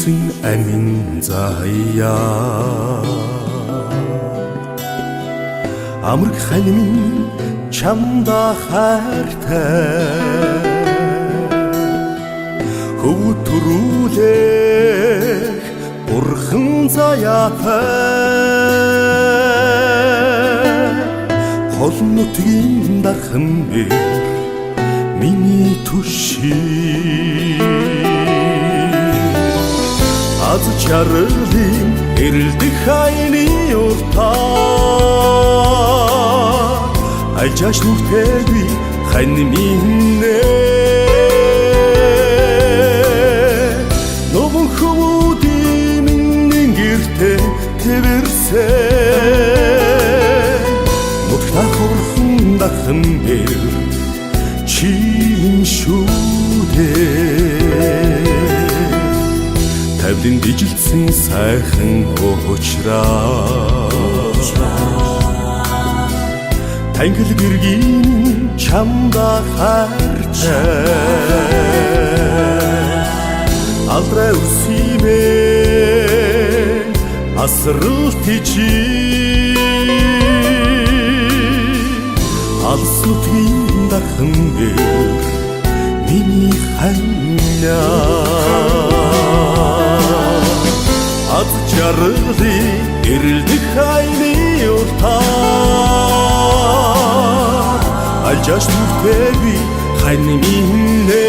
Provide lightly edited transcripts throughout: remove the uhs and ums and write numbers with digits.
ижилсэн амин заяа амраг ханьмын чамда хайртай хөвд төрүүлэх бурхан заяатай хол нутгийн дархан бэр миний түшиг аз чарлын эрэлдэх хайны уртаа альжааш нүртэви хань миннэ новон хүмүүдийн минь гэртэ тэвэрсэн нутгта хурхан дахан бэр чин шүдээ тавлын бижилсэн сайхан уучраа тангил гэргийн чамда хайртай алдраа үсимэн асралт чи алс нутгийн дархан бэр миний ханья аз чарлы эрэлдэх хайны уртаа альжааш нүртэви хань миннэ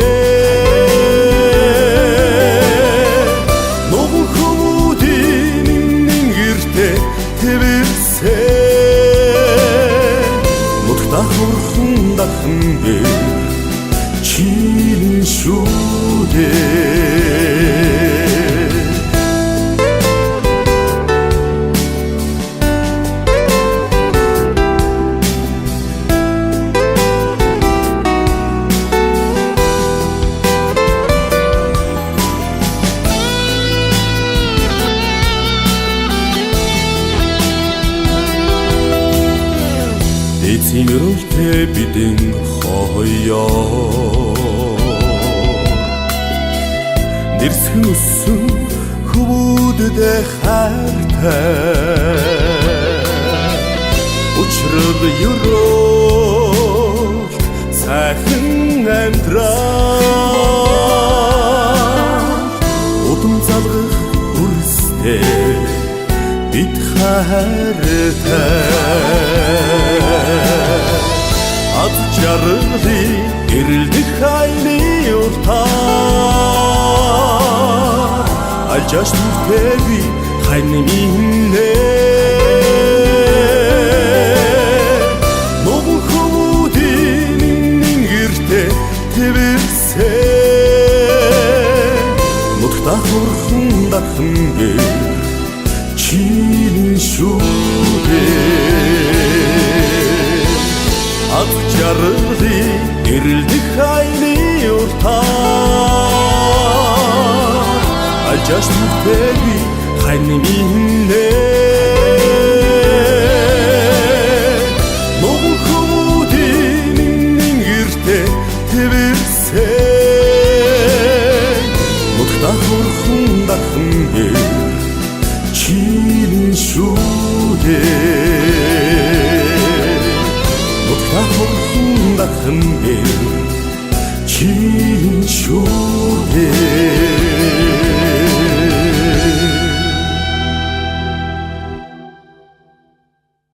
новон хүмүүдийн минь гэртэ тэвэрсэн нутгта хурхан дахан бэр чин шүдээ эцэмрэлтэй бидэн хоёроо нэрсхэн өссөн хүмүүдэд хайртай учрал ёроо сайхан амьдрал удам залгах үрстэй бид хайртай аз чарлы эрэлдэх хайны уртаа альжааш нүртэви хань миннэ новон хүмүүдийн минь гэртэ тэвэрсэн нутгта хурхан дахан бэр чин шүдээ аз чарлы эрэлдэх хайны уртаа альжааш нүртэви хань миннэ новон хүмүүдийн минь гэртэ тэвэрсэн нутгта хурхан дахан бэр чин шүдээ нутгта хурхан дахан бэр чин шүдээ